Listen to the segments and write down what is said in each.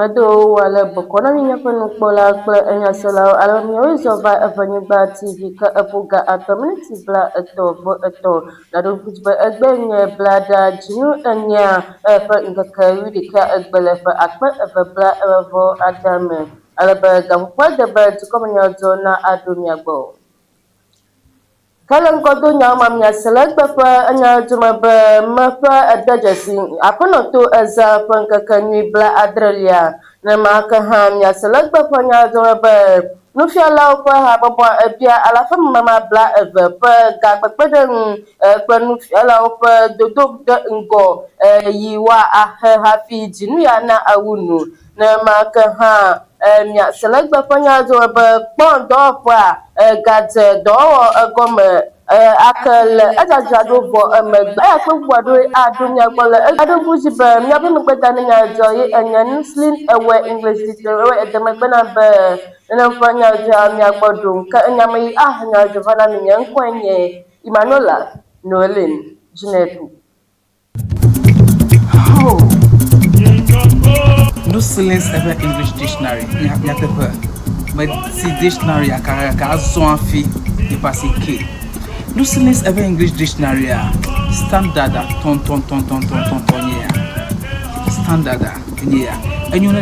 Ado wala bokona minya penukbola kle enya sela alami ozova evanyigba TV ka epuga community bla eto nado kujba egbenye blada jinu enya efa ingaka widika egbele fa akpe efa bla evo adame alaba gamkwa deba tukomanya zona adumiagbo Kalan kodo nyama mia selek bapa anya cuma bermapa adajasi apa notu eza pengkakanyi bla adrelia nama kaham mia selek bapa nya cuma nufia lau pa ha bapa pia alafa mama bla eve pe ga pedeng pe nufia lau pa duduk de enggo yiwa hafi jinu ya na awunu nama kaham mia selek bapa nya cuma pon do pa gate do gome akal ajajado vo megba ya ko gwado adunya gbole ado buji be mia be megba nya joye enya muslim ewe english literature ewe edemegba na be na mfanya ja mia gbodo ka enya mai nya jovana mi nkwenye Imanola Noelin Jinetu No silence ever English dictionary. Ya pepe. But si dictionary ka so afi e passe ke. No silence ever English dictionary standard ton ya. Standard ya. Enyo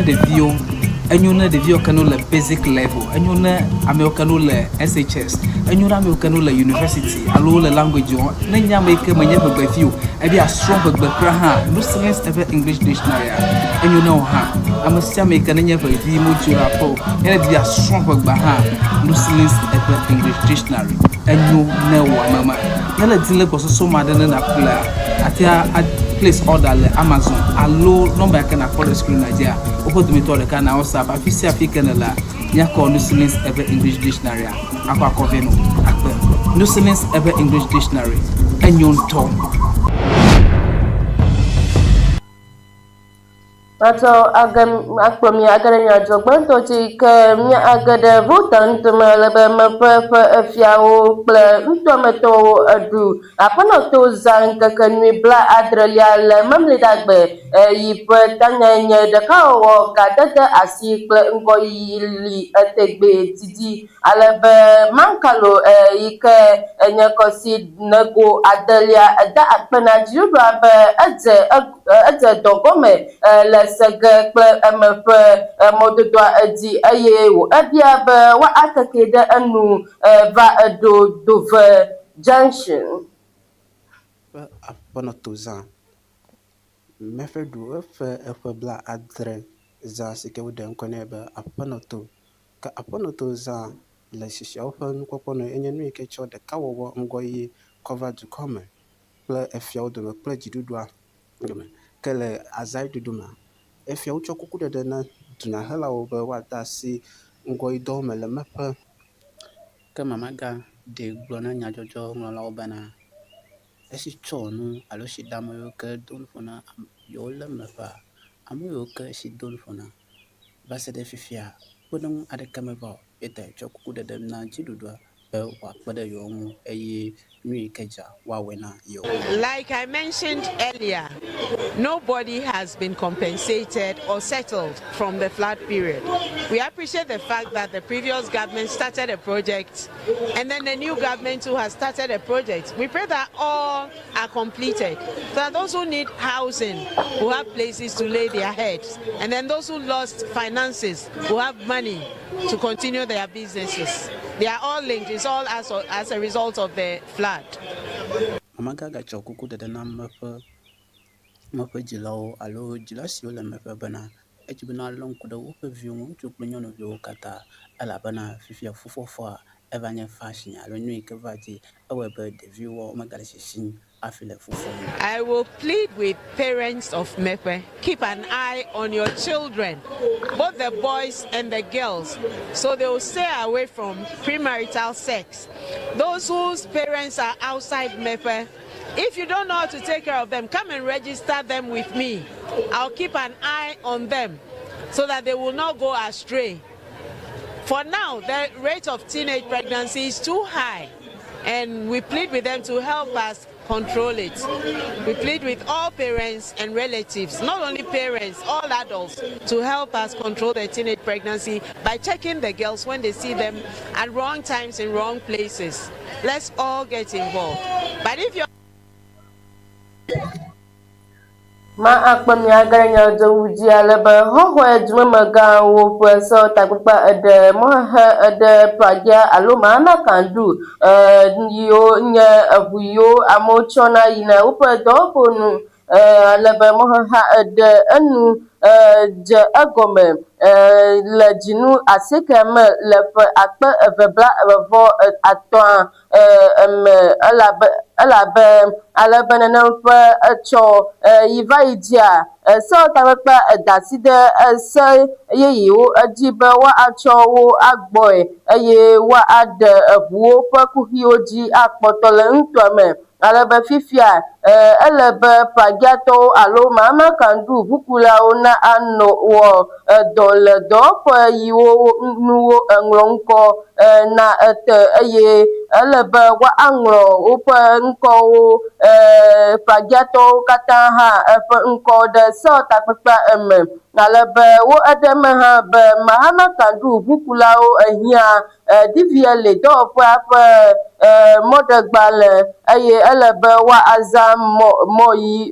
na de view kanu le basic level. Enyo na Americano le SHS. Enyo na Americano le university. Alo le language on. Na nya make manya be view. E be a strong be kra ha. No silence ever English dictionary. Enyo na ha. Amasia make na nya be view mo jura po. E be a strong be ha. No silence ever English dictionary. Enyo na wa mama. Yala dile ko so ma de na kula. Atia place order le Amazon. Alo number can afford the screen Nigeria. Opo to me to the can WhatsApp. Afisi African la. Nya call no silence ever English dictionary. Akwa cover no. Akwa. No silence ever English dictionary. Enyo nto. Atau akpami agaranya jogban to ti ke mia agada votan to melebe mepe fiao ple nto meto adu apa no to zan ke nwi bla adrelia le memle dagbe yi pe tanyanya de kawo gadada asi ple ngo yili etegbe tidi alebe mankalo yi ke nyakosi nego adelia da akpena jiuba be eze dogome le sege kple emeƒe mɔdodoa edzi eye wo ebia be wa akeke ɖe enu va eɖo Dove junction. Aƒenɔto zã meƒe ɖu eƒe bla adre zã si ke woɖe ŋkɔ nɛ be aƒenɔto ke aƒenɔto zã le sisiawo ƒe nukpɔkpɔ nu enye nu yi ke tsɔ ɖekawɔwɔ ŋgɔyi kɔ va dukɔ me kple efiawo dome kple dziɖuɖua dome ke le azãɖuɖu me efiawo tsɔ kuku ɖeɖe na dunyahelawo be woade asi ŋgɔyidɔwo me le meƒe. Ke mamaga ɖe gblɔ na nyadzɔdzɔŋlɔlawo bena esi tsɔ nu alo si da ame yiwo ke do nuƒo na yewo le meƒea, ame yiwo ke si do nuƒo na va se ɖe fifia kpeɖeŋu aɖeke meva o ete tsɔ kuku ɖeɖe na dziɖuɖua be wòakpe ɖe yewo ŋu eye nu yi ke dza woawɔe na yewo. Like I mentioned earlier, nobody has been compensated or settled from the flood period. We appreciate the fact that the previous government started a project and then the new government who has started a project. We pray that all are completed so that those who need housing will have places to lay their heads, and then those who lost finances will have money to continue their businesses. They are all linked. It's all as a result of the flood. Mamaga tsɔ kuku ɖeɖe na meƒe dzilawo alo dzila siwo le meƒe bena edzi bena lɔ ŋku ɖe woƒe viwo ŋu, ŋutsu kple nyɔnuviwo katã elabena fifia fufɔfɔa eva nye fashion alo nu yi ke va dzi ewɔe be ɖeviwo megale sisim afi le fufɔm. I will plead with parents of Mepe, keep an eye on your children, both the boys and the girls, so they will stay away from premarital sex. Those whose parents are outside Mepe, if you don't know how to take care of them, come and register them with me. I'll keep an eye on them so that they will not go astray. For now, the rate of teenage pregnancy is too high, and we plead with them to help us control it. We plead with all parents and relatives, not only parents, all adults, to help us control the teenage pregnancy by checking the girls when they see them at wrong times in wrong places. Let's all get involved. But if you're ma akpam ya garanya zo wuji alaba ho ejuma maga wo pweso takpa ede mo ha ede praja aloma na kandu yo nya abuyo amochona ina upedo ponu alaba mo ha ede anu je agome le jinu asekeme le pe akpe evebla evo aton alabe nana pe echo yiva idia so takpa daside se yeyiwo ajibe wa acho wo agboe eye wa ade ebuo pe kuhioji akpotole ntome alebe fifia elebe pagiato alo mama kandu bukula ona ano wo dole do pe yiwo nuwo englonko na ete eye elebe wa anglo ope nko wo pagiato kata ha efe nko de so takpa eme alebe wo edeme ha be mahama kandu bukula o ehia diviele do pe ape modegbale eye elebe wa azam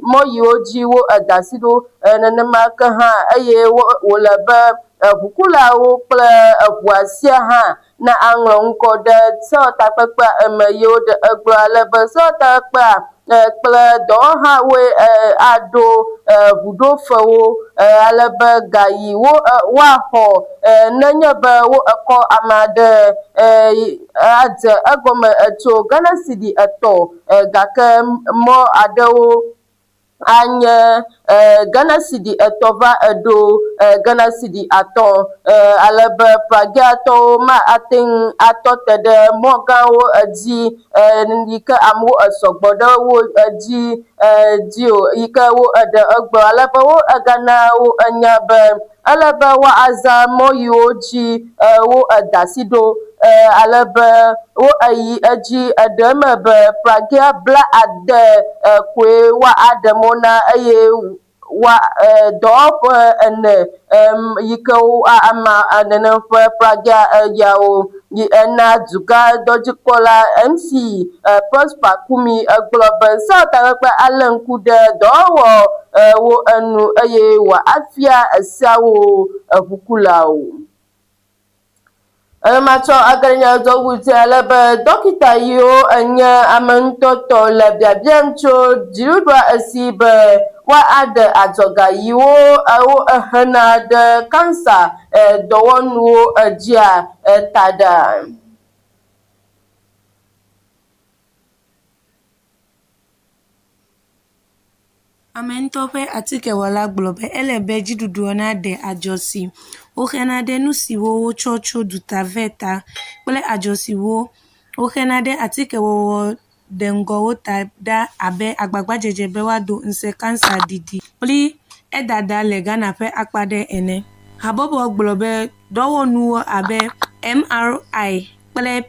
moyi oji wo adasido nenema ke ha eye wo lebe bukula wo kple ebuasia ha na anglo nko de so takpa eme yo de eglo alebe so takpa kple do ha we ado vudo fewo alebe gayi wo wa ho nenye be wo eko amade ade egome eto Ghana cedi eto gake mo adewo anye Ghana cedi etova edo Ghana cedi aton alebe pragiato ma ating atotede mogawo eji yike amu esogbodo wo eji dio yike wo ede egbo alebe wo Ghana wo enyabe alebe wa aza moyi oji wo edasido alebe wo ayi eji edeme be pragia bla ade kwe wa ademona eye wa dop ene yike wo ama anene pragia yawo yi ena duga dojikola MC Prosper Kumi global so takpa alenkude dowo wo enu eye wa afia asawo bukulawo macho agaranya zo wuti alebe dokita yo anya amantoto le biabiamcho jirudwa asibe wa ade ajoga yo awo ehna de cancer dowonu ajia tada Amentope atike wala globe elebe jidudu ona de ajosi okena de nusiwo wo chocho dutaveta pele ajosi wo okena de atike wo dengo wo da abe agbagba jejebe wa do nse cancer didi pli edada le Ghana pe akpade ene habobo globe dowo nuwo abe MRI pele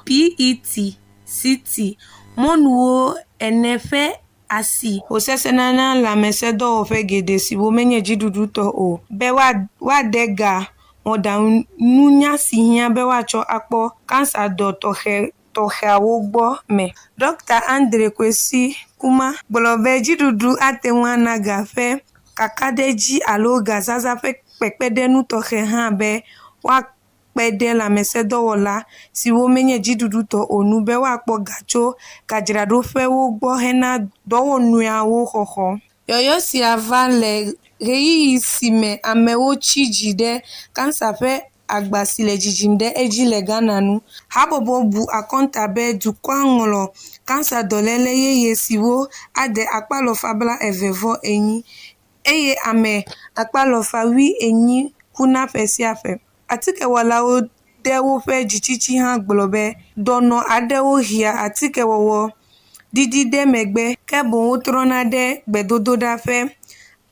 PET CT monuwo enefe asi osesenana la mesedo ofegede si wo menye jidudu to o be wa dega oda nunya si hia be wa cho akpo cancer do to hawo gbo me Dr. Andre Kwesi Kuma gbolobe jidudu atenwa na gafe kakadeji aloga zaza fe pepedenu to ha be wa pede la mesedo wola si wo menye jidudu to onu be wa po gacho kajirado fe wo gbo hena dowo nuawo hoho yoyo si avale reyi sime amewo chijide cancer fe agbasile jijinde ejile Ghana nu habobo bu akonta be du kwangolo cancer dolele yeye siwo ade akpalo fabla evevo enyi eye ame akpalo fa wi enyi kuna fesiafe atike wala o dewo fe jichichi ha gbolobe dono adewo hia atike wowo didi de megbe kebon utrona de gbedodo da fe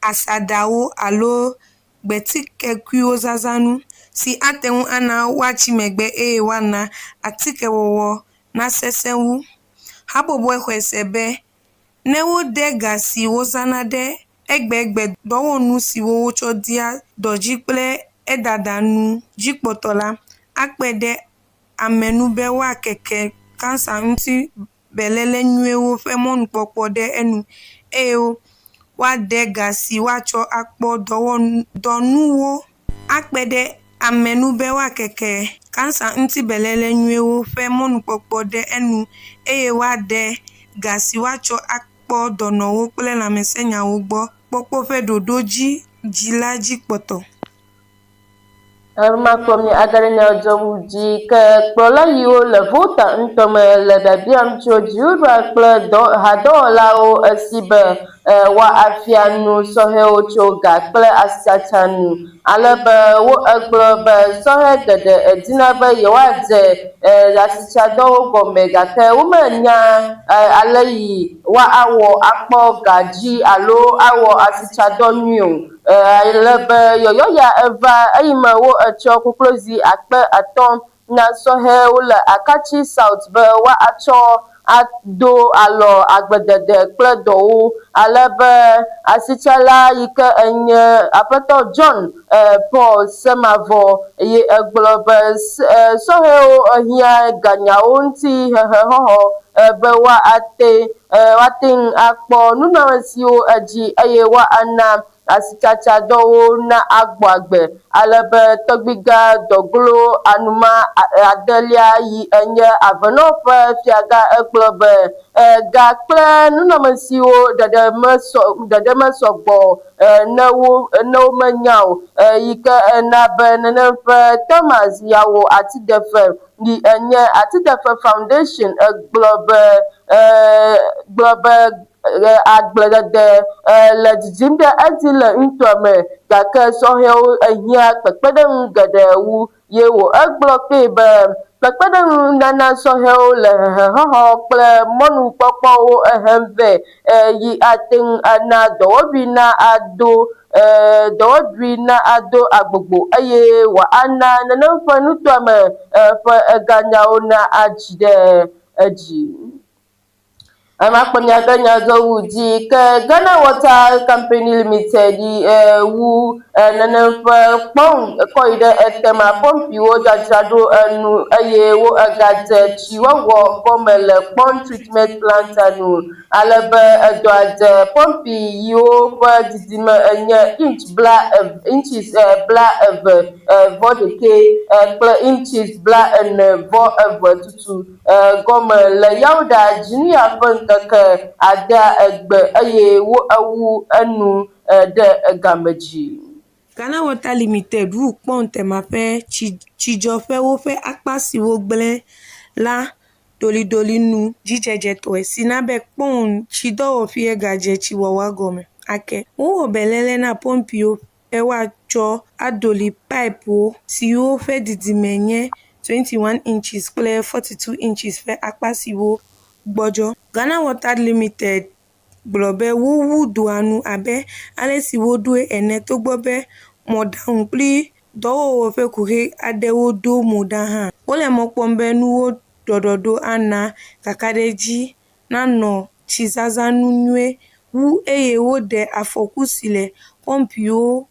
asadawo alo gbetike kuo zazanu si atenwu ana wachi megbe wana atike wowo na sesenwu habobo ekwesebe ne wode ga siwo zana ɖe egbegbe dɔwɔnu siwo wotsɔ dia dɔdzi kple edadanu dzikpɔtɔ la akpe ɖe amenu be woakeke kansa ŋuti belele nyuiewo ƒe mɔnukpɔkpɔ ɖe enu eye woade ga si woatsɔ akpɔ dɔnuwo akpe ɖe amenu be woakeke kansa ŋuti belele nyuiewo ƒe mɔnukpɔkpɔ ɖe enu eye woade ga si woatsɔ akpɔ dɔnɔwo kple lãmesenyawo gbɔ kpɔkpɔ ƒe ɖoɖo dzila dzikpɔtɔ. Makpɔmi agadenya dzɔwu dzi ke kplɔla yiwo le vota ŋutɔme le biabiam tso dziɖuɖua kple hadɔwɔlawo esi be woafia nu sɔhɛwo tso ga kple asitsatsa nu alebe wo egblɔ be sɔhɛ geɖe edina be yewoadze asitsadɔwo gɔme gake womenya ale yi woawɔ akpɔ ga dzi alo awɔ asitsadɔ nyui o. Alebe yɔyɔ ya eva eyime wo etsɔ koklozi akpe 5 na sɔhɛwo le Akatsi South be woatsɔ ado alɔ agbedede kple dɔwo alebe asitsala yi ke enye aƒetɔ John Paul Semavɔ eye egblɔ be sɔhɛwo ehia ganyawo ŋuti hehexɔxɔ be woate ŋu akpɔ nunɔamesiwo edzi eye woana asitsatsadɔwo na agbɔ agbe alebe tɔgbiga dɔglo anuma adelia yi enye avenɔ ƒe fiaga egblɔ be ga kple nunɔamesiwo ɖeɖe mesɔgbɔ ne womenya o yi ke ena be nenem ƒe Thomas Yawo Atidefe yi enye Atidefe Foundation egblɔ be agbledede le dzidzim ɖe edzi le ŋutɔ me gake sɔhɛwo ehia kpekpeɖeŋu geɖe wu ye wo egblɔ kpee be kpekpeɖeŋu nana sɔhɛwo le hehexɔxɔ kple mɔnukpɔkpɔwo ehem vɛ yi ate ŋu ana dɔwɔɖui na ado agbogbo eye wòana nenem ƒe nutɔame ƒe eganyawo na adzi ɖe edzi. Makpɔmia ke nyadzɔwu dzi ke Ghana Water Company Limited wu nenem ƒe kpɔm kɔ yi ɖe etema pɔmpiwo dzadzra ɖo enu eye wo egadze tsiwɔwɔ gɔme le kpɔm treatment plant nu alebe edɔ adze pɔmpi yiwo ƒe didime enye inches 22 kple inches 42 tutu gɔme le Yawuda Junior ƒe ŋkeke 6 eye wo ewu enu ɖe egame dzi. Ghana Water Limited wu kpɔn tema ƒe tsidzɔƒewo ƒe akpa siwo gblẽ la dolidoli nu dzidzedzetɔe si na be kpɔn tsidɔwɔƒie gadze tsiwɔwɔa gɔme ake. Wowɔ belele na pɔmpiwo be woatsɔ adoli pipewo siwo ƒe didime nye 21 inches kple 42 inches ƒe akpa siwo gbɔdzɔ. Ghana Water Limited gblɔ be wowu doa nu abe ale si woɖoe ene togbɔ be mɔɖaŋu kpli dɔwɔwɔ ƒe kuhe aɖewo do mo ɖa hã. Wole mɔ kpɔm be nuwo ɖɔɖɔɖo ana kakaɖedzi nanɔ tsizazãnu nyuie wu eye woɖe afɔku si le pɔmpiwo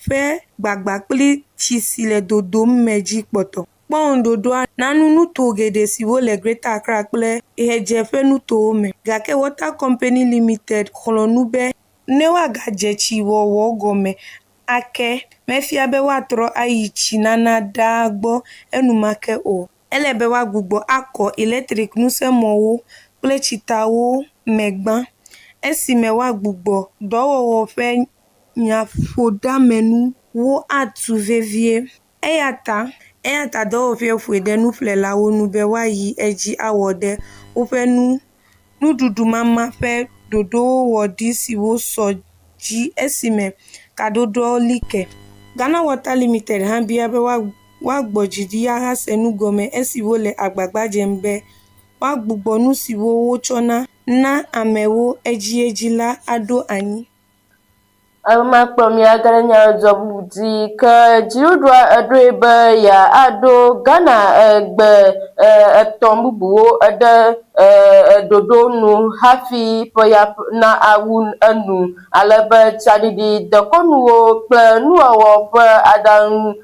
ƒe gbagba kpli tsi si le dodom me dzi kpɔtɔ. Kpɔn ɖoɖoa nanu nuto geɖe siwo le Greater Accra kple Ehedze ƒe nutowo me gake Water Company Limited xlɔ̃ nu be ne woagadze tsiwɔwɔ gɔme ake mefia be woatrɔ ayi tsinana ɖaa gbɔ enumake o. Ele be woagbugbɔ akɔ electric ŋusẽmɔwo kple tsitawo me gbã esime woagbugbɔ dɔwɔwɔ ƒe nyaƒoɖamenuwo atu vevie eya ta dɔwɔƒe ƒoe ɖe nuƒlelawo nu be woayi edzi awɔ ɖe woƒe nuɖuɖu mama ƒe ɖoɖowo wɔ ɖi siwo sɔ dzi esime kaɖoɖoawo li ke. Ghana Water Limited hã bia be woagbɔ dzi ɖi ahase nugɔme esi wole agbagba dzem be woagbugbɔ nu siwo wotsɔna na amewo edzi la aɖo anyi. Makpɔmia ke nyadzɔwu dzi ke dziɖuɖua eɖoe be aɖo Ghana egbe 3 bubuwo ɖe dodonu hafi poya na awun enu alebe tsadidi dekonuwo kple nuwɔwɔ ƒe aɖaŋu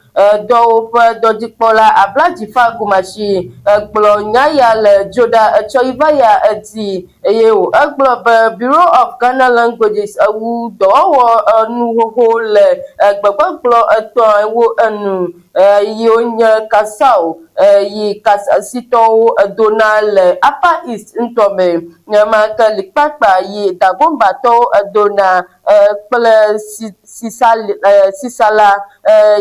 dɔwo ƒe dɔdzikpɔla abladzifa gomashi gblɔ nya ya le dzoɖa etsɔ yi va ya edi eye egblɔ be Bureau of Ghana Languages ewu dɔwɔwɔ nuhoho le gbegbegblɔ etɔ̃ ewo enu yiwo nye kasao yi kasasitɔwo dona le Upper East ŋutɔme nyemake likpakpa yi dagombatɔwo dona kple sisala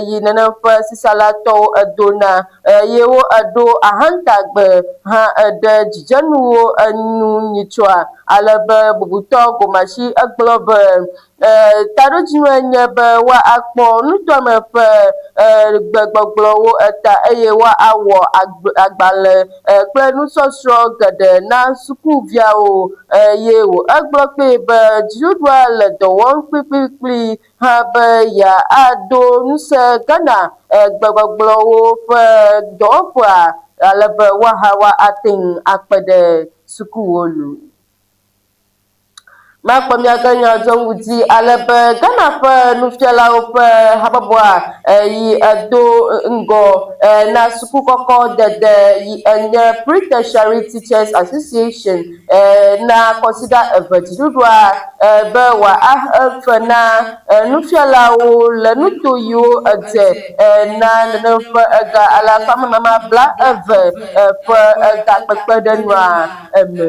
yi nene ƒe sisalatɔwo dona ye wo ɖo ahantagbe hã ɖe dzidzenuwo nu nyitsɔa alebe bubutɔ gomashi egblɔ be taɖodzinue nye be woakpɔ nutɔme ƒe gbegbɔgblɔwo ta eye woawɔ agbalẽ kple nusɔsrɔ̃ geɖe na sukuviawo ye egblɔ kpe be dziɖuɖua le dɔ wɔm kplikplikpli hã be aɖo ŋusẽ Ghana gbegbɔgblɔwo ƒe dɔwɔƒea alebe woaha ate ŋu akpe ɖe sukuwo nu. Makpɔ miage nyadzɔnu di alebe Ghana ƒe nufialawo ƒe habɔbɔa yi do ŋgɔ na sukukɔkɔ dede yi enye Pre-Tertiary Teachers Association na consider dziɖuɖua be wòafe na nufialawo le nuto yiwo dze na nene ƒe ga alafa mama bla eve ƒe gakpekpeɖeŋua me.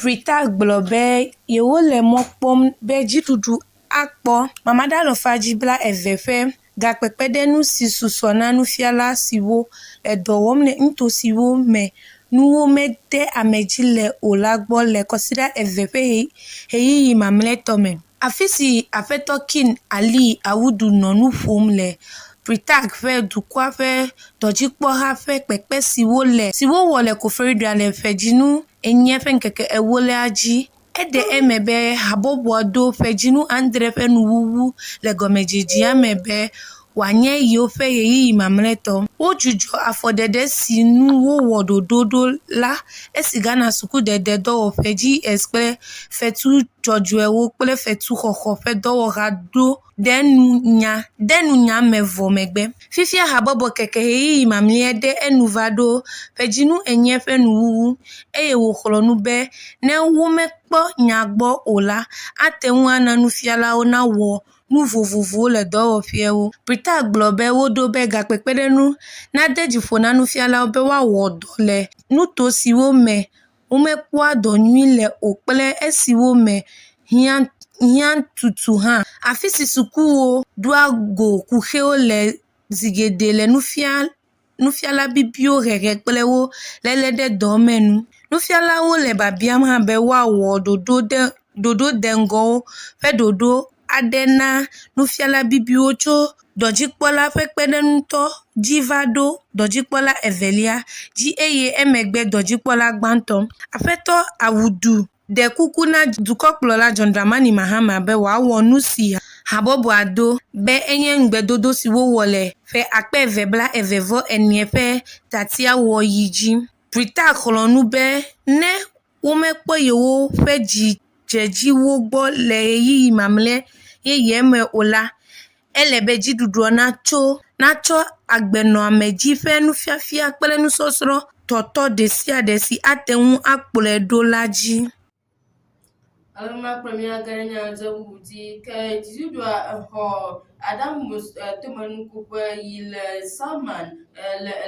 Prita gblɔ be yewole mɔ kpɔm be dziɖuɖu akpɔ. Mama ɖe alɔfadzi bla eve ƒe gakpekpeɖeŋu si susɔ na nufiala siwo dɔ wɔm le nuto siwo me nuwo mede ame dzi le o la gbɔ le kɔsiɖa eve ƒe ɣeyiɣi mamlɛtɔ me. Afi si aƒetɔ King Ali Awudu nɔ nu ƒom le Pritag ƒe dukɔa ƒe dɔdzikpɔha ƒe kpekpe siwo wɔ le Koforidua le ƒedzinu enye ƒe ŋkeke ewolia dzi. Eɖe eme be habɔbɔa do ƒedzinu andre ƒe nuwuwu le gɔmedzedzea me be wòanye yewo ƒe ɣeyiɣi mamlɛtɔ. Wodzudzɔ afɔɖeɖe si nu wowɔ ɖoɖo ɖo la esi Ghana sukudede dɔwɔƒe GS kple fetu dzɔdzɔewo kple fetuxɔxɔ ƒe dɔwɔha ɖo ɖe nunya me vɔ megbe. Fifia habɔbɔ keke ɣeyiɣi mamlɛa ɖe enu va ɖo ƒedzinu enye ƒe nuwuwu eye wòxlɔ nu be ne womekpɔ nya gbɔ o la ate ŋu ana nufialawo nawɔ nu vovovowo le dɔwɔƒeawo. Prita gblɔ be woɖo be gakpekpeɖeŋu nade dziƒo na nufialawo be woawɔ dɔ le nuto siwo me womekpɔa dɔ nyui le o kple esiwo me hiã tutu hã. Afi si sukuwo ɖoa go kuxewo le zigede le nufiala bibiwo hehe kple wo lele ɖe dɔme nu. Nufialawo le biabiam hã be woawɔ ɖoɖo deŋgɔwo ƒe ɖoɖo aɖe na nufiala bibiwo tso dɔdzikpɔla ƒe kpeɖeŋutɔ dzi va ɖo dɔdzikpɔla evelia dzi eye emegbe dɔdzikpɔla gbãtɔ. Aƒetɔ Awudu ɖe kuku na dukɔkplɔla John Dramani Mahama be wòawɔ nu si habɔbɔa do be enye ŋugbedodo si wowɔ le ƒe 2024 ƒe tatia wɔyi dzi. Prita xlɔ nu be ne womekpɔ yewo ƒe dzidzedziwo gbɔ le ɣeyiɣi mamlɛ yeye me o la, ele be dziɖuɖua natsɔ agbenɔame dzi ƒe nufiafia kple nusɔsrɔ̃ tɔtɔ ɖe sia ɖe si ate ŋu akplɔe ɖo la dzi. Alema kple miage nyadzɔwu di ke dziɖuɖua exɔ Adamus tuman kupa il Salman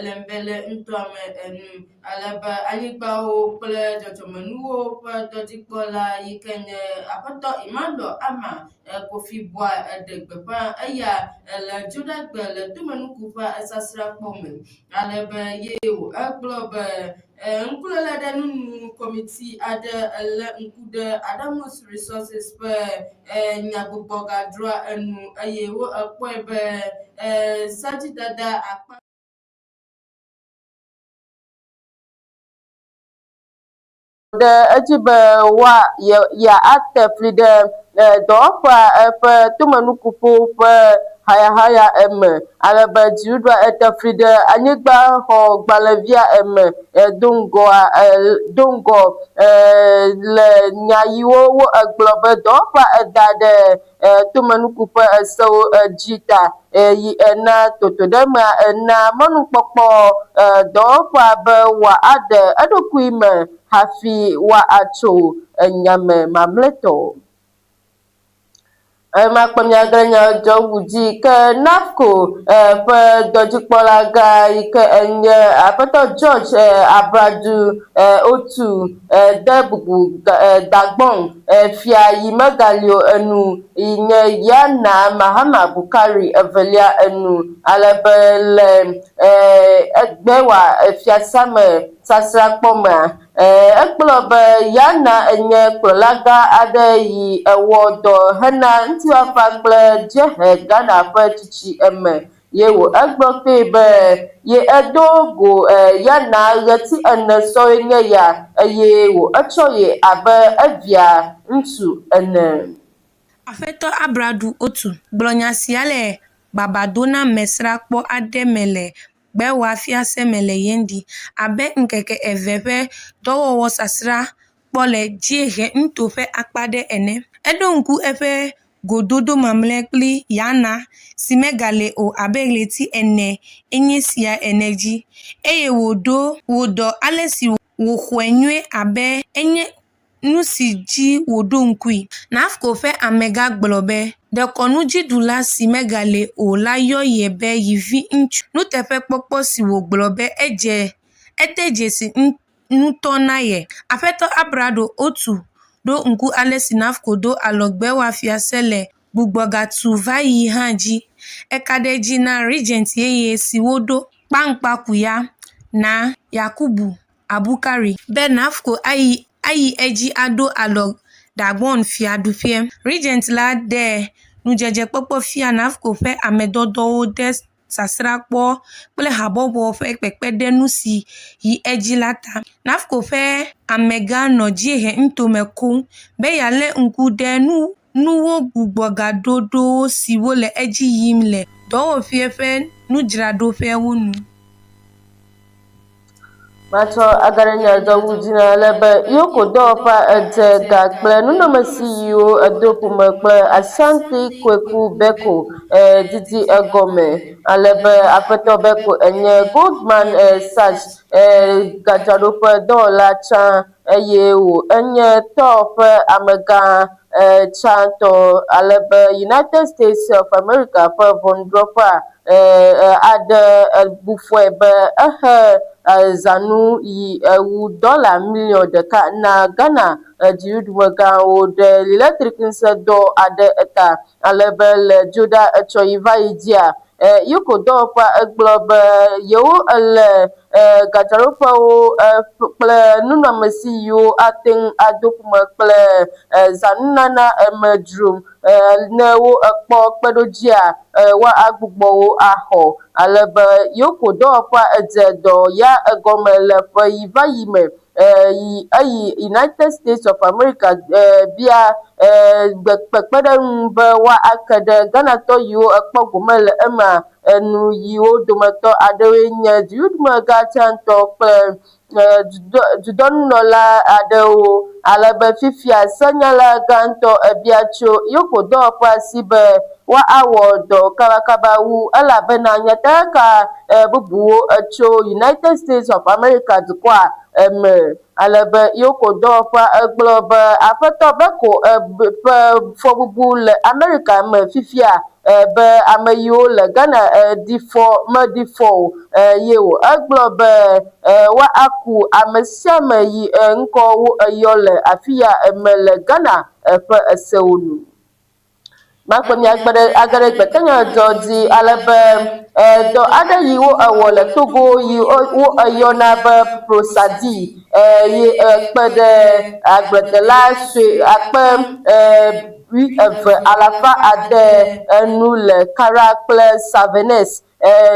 lembele ntwame enu alaba anigba o ple jotomenuo pa dojikbola yikenye apato imando ama kofi bwa degbepa aya la judagbe le tuman kupa asasra pome alaba yeo aglobe nkulele de nunu committee ada le nkude Adamus resources pe nyagbogboga dra enu ayewo akwebe sati dada akpa de ajibe wa ya ate flide dofa pe tumanukupo pe haya eme alaba jiudwa ete flide anyigba ho gbalevia eme dongo le nyayiwo wo eglobe dofa edade tumanukupo so jita yi ena totodema ena manukpokpo dofa be wa ade edokuime hafi wa acho nyame mamleto makpamiaganya jowuji ke nafco pe dojikpolaga ike enye apeto George Abradu otu debugu dagbon fia yimagalio enu inye yana Mahama Bukari evelia enu alebele egbewa fia same sasra kpoma ekplobe yana enye kplolaga ade yi ewodo hena ntiwafa kple jehe Ghana ƒe tsitsi eme yewo egbe be ye edo go yana ɣeti ene sɔe nye ya eye wo etsɔ ye abe evia ŋutsu ene. Afeto Abradu otu gblɔnya sia le babadona mesrakpɔ aɖe me le gbewa fiase me le yendi abe ŋkeke eve ƒe dɔwɔwɔ sasra kpɔ le dziehe nuto ƒe akpa ɖe ene. Eɖo ŋku eƒe gododo mamlɛ kpli yana si megale o abe ɣleti ene enye sia ene dzi eye wòɖɔ ale si wòxɔe nyuie abe enye nu si dzi wòɖo ŋkui. NAFCO ƒe amegã gblɔ be dekɔnudziɖula si megale o la yɔ ye be yivi ŋutsu. Nuteƒekpɔkpɔ si wògblɔ be ete dzesi nutɔ na ye. Aƒetɔ Abrado otu ɖo ŋku ale si NAFCO do alɔgbewa fiase le gbugbɔgatu va yi hã dzi. Eka ɖe dzi na Regent yeye si woɖo kpaŋkpakuya na Yakubu Abukari be NAFCO ayi edzi aɖo alɔ dagbon fiaɖuƒe. Regent la de nudzedzekpɔkpɔ fia NAFCO ƒe amedɔdɔwo ɖe sasrakpɔ kple habɔbɔ ƒe kpekpeɖeŋu si yi edzi la ta. NAFCO ƒe amegã nɔ dziehe ŋutome kom be yealé ŋku ɖe nuwo gbugbɔgaɖoɖowo siwo le edzi yim le dɔwɔƒe ƒe nudzraɖoƒewo nu. Matsɔ agalenya dɔwudzina le be yoko dɔwɔƒe edze ga kple nunɔmesi yiwo edo ƒome kple Ashanti Kweku Beko didi egɔme ale be aƒetɔ Beko enye Goldman Sachs gadzraɖoƒe dɔwɔla tsã eye enye tɔ ƒe amegã tsãtɔ ale be United States of America ƒe ʋɔnudrɔ̃ƒea aɖe bufɔe be ehe zanu yi ewu $1 milion na Ghana dziɖuɖumegãwo ɖe eletrik ŋusẽ dɔ aɖe eta ale be le dzoɖa etsɔ yi va yi dzia yoko dɔwɔƒea egblɔ be yewo ele gadzraɖoƒewo kple nunɔmesi yiwo ate ŋu ado ƒome kple zanunana eme dzrom ne wo ekpɔ kpeɖodzia woagbugbɔ wo axɔ ale be yoko dɔwɔƒea edze dɔ ya egɔme le ƒe yi va yi me eyi United States of America bia kpekpeɖeŋu be woake ɖe Ghanatɔ yiwo ekpɔ gome le ema enu yiwo dometɔ aɖewoe nye dziɖuɖumegã tsãtɔ kple dudɔnunɔla aɖewo ale be fifia senyala gãtɔ ebia tso yoko dɔwɔƒea si be woawɔ dɔ kabakaba wu elabena nyateka bubuwo etso United States of America dukɔa eme alebe yoko dɔwɔƒe egblɔ be aƒetɔ be ko ƒe fɔbubu le Amerika me fifia be ame yiwo le Ghana meɖi fɔ o ye wo egblɔ be woaku ame sia ame yi ŋkɔwo eyɔ le afi ya me le Ghana ƒe sewo nu. Makpe miagbe ɖe age ɖe gbetenyadzɔ dzi alebe dɔ aɖe yi wo ewɔ le Togo yi wo eyɔna be prosadi yi kpe ɖe agbledela sue akpe 12,600 enu le Kara kple Savenes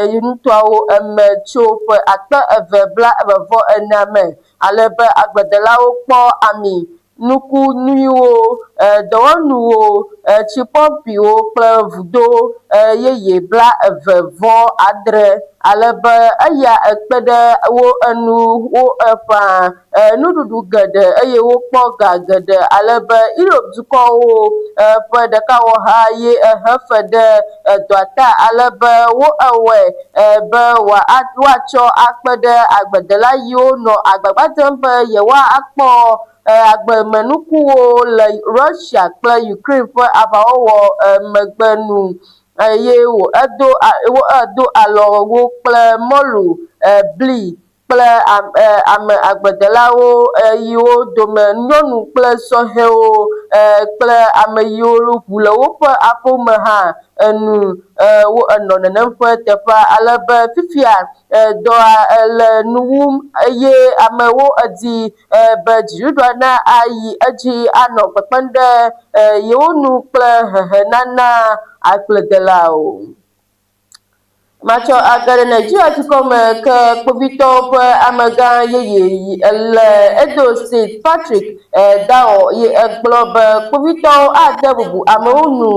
ŋutɔawo me tso ƒe 2,024 me alebe agbledelawo kpɔ ami nuku nuyiwo dɔwɔnuwo tsi kple vudo yeye 27 alebe eya ekpe ɖe wo enuwo ƒãa nuɖuɖu geɖe eye wokpɔ ga geɖe alebe Europe dukɔwo ƒe ɖekawɔha ye hefe ɖe dɔa ta alebe wo ewɔe be woatsɔ akpe ɖe agbledela yiwo nɔ agbagba dzem be yewoakpɔ agbemenukuwo le Russia kple Ukraine ƒe aʋawɔwɔ megbe nu eye wo edo alɔwo kple mɔlu bli kple ame agbledelawo yiwo dome nyɔnu kple sɔhɛwo kple ame yiwo ʋu le woƒe aƒewo hã enu wo enɔ nenem ƒe teƒea alebe fifia dɔa le nu wum eye amewo edi be dziɖuɖua na ayi edzi anɔ kpekpem ɖe yewo nu kple hehenana agbledelawo. Matsɔ age ɖe Nigeria dukɔ me ke kpovitɔwo ƒe amegã yeye le Edo State Patrick Dawɔ ye egblɔ be kpovitɔwo ade bubu amewo nu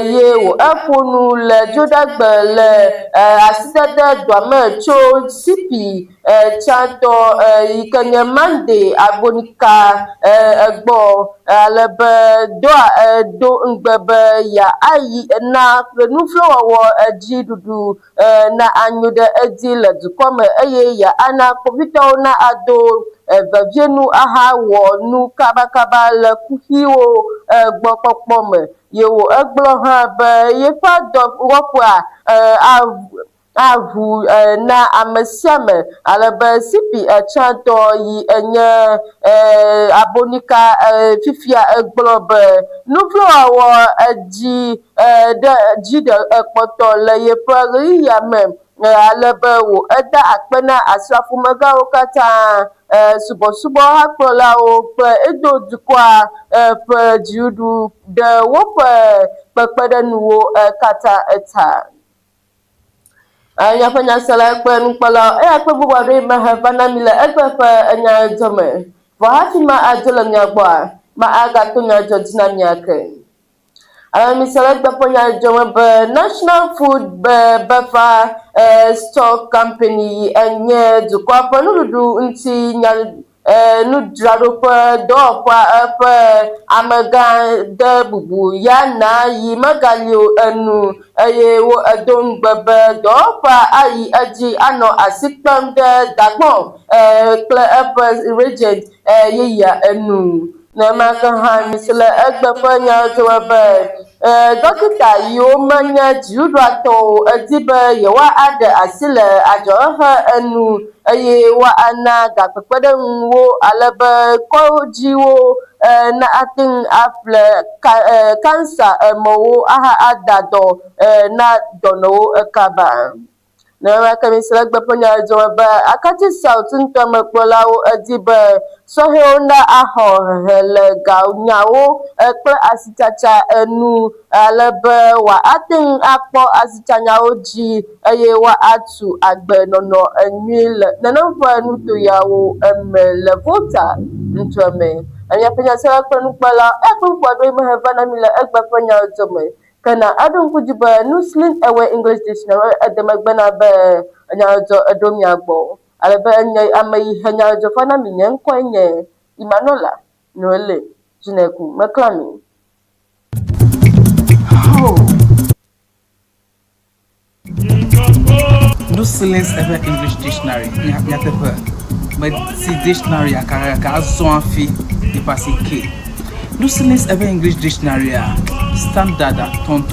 ye wo eƒo nu le dzodagbe le asidede dua me tso CP tsãtɔ yi ke nye Monday Abonika egbɔ alebe dɔa do ŋugbe be ayi na nuflɔwɔwɔ dziɖuɖu na anyo ɖe edzi le dukɔ me eye ana kpovitɔwo na ado vevienu wɔ nu kabakaba le kuxiwo gbɔ kpɔkpɔ me ye wo egblɔ hã be yeƒe dɔwɔƒea aʋu na ame sia ame alebe CP tsãtɔ yi enye Abonika fifia egblɔ be nuvlɔwɔwɔ edzi ɖe dziɖe ekpɔtɔ le yeƒe ɣeyiɣia me alebe wo eda akpe na asrafo megãwo katã subɔsubɔhakplɔlawo kple Edo dukɔa ƒe dziɖuɖu ɖe woƒe kpekpeɖenuwo katã eta. Miaƒe nyasela kple nukpɔlawo eya kpe bubu aɖe me heva na mi le egbe ƒe nyadzɔme vɔ hafi ma adzo le mia gbɔa ma agato nyadzɔ dzi na miake. Misele egbe ƒe nyadzɔme be National Food Buffer Stock Company enye dukɔa ƒe nuɖuɖu ŋuti nudzraɖoƒe dɔwɔƒea ƒe amegã de bubu ya na yi megali enu eye wo edo ŋugbe be dɔwɔƒea ayi edzi anɔ asi kpem ɖe Dagbon kple eƒe regent yeyea enu. Nemake hã misele egbe ƒe nyadzɔme be dɔkita yiwo menye dziɖuɖuatɔwo edi be yewoaɖe asi le adzɔhehe enu eye woana gakpekpeɖeŋuwo alebe kɔdziwo na ate ŋu aƒle kansa emɔwo ada dɔ na dɔnɔwo kaba. Nemake misele egbe ƒe nyadzɔme be Akati South ŋutɔ me kplɔlawo edi be sɔhɛwo na axɔ hehe le nyawo kple asitsatsa enu alebe woate ŋu akpɔ asitsanyawo dzi eye woatu agbenɔnɔ nyui le nenem ƒe nuto yawo me le Volta ŋutɔ me. Miaƒe nyasela kple nukpɔla ekpe bubu aɖewo me heva na mi le egbe ƒe nyadzɔme. Kena eɖo ŋku dzi be Nusling Ewe English Dictionary ede megbe na be nyadzɔ eɖo mia gbɔ alebe enye ame yi he nyadzɔ fa na mi nye ŋkɔe nye Imanola Noele Dzineku Meklami. Nusling's Ewe English Dictionary nyateƒe mais si dictionary aka azon afi e passer K. Lucilis ever English dictionary standard ton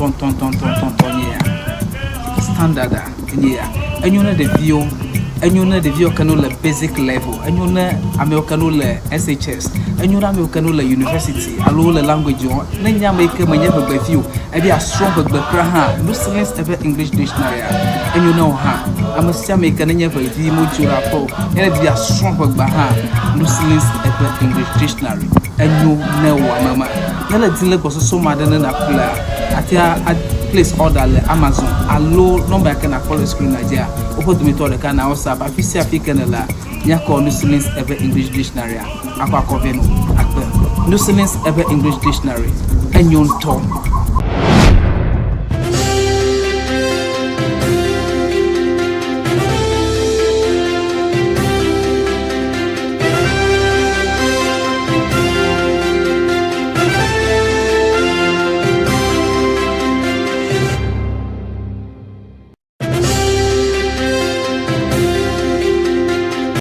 standard and you know the view and you know the view canola basic level and you know Americanola SHS and you know Americanola university alola language on nanya make manya be view and be a strong but Lucilis ever English dictionary and you know I'm a Sammy Canania by the Mujura Po and be a strong but Lucilis ever English dictionary and you know mama nala dile ko so ma dan na kula atia place order le Amazon allo number can na call screen Nigeria opportunity to the can na WhatsApp afisi african la nya ko Lucilis ever English dictionary akwa ko veno akwa Lucilis ever English dictionary and you talk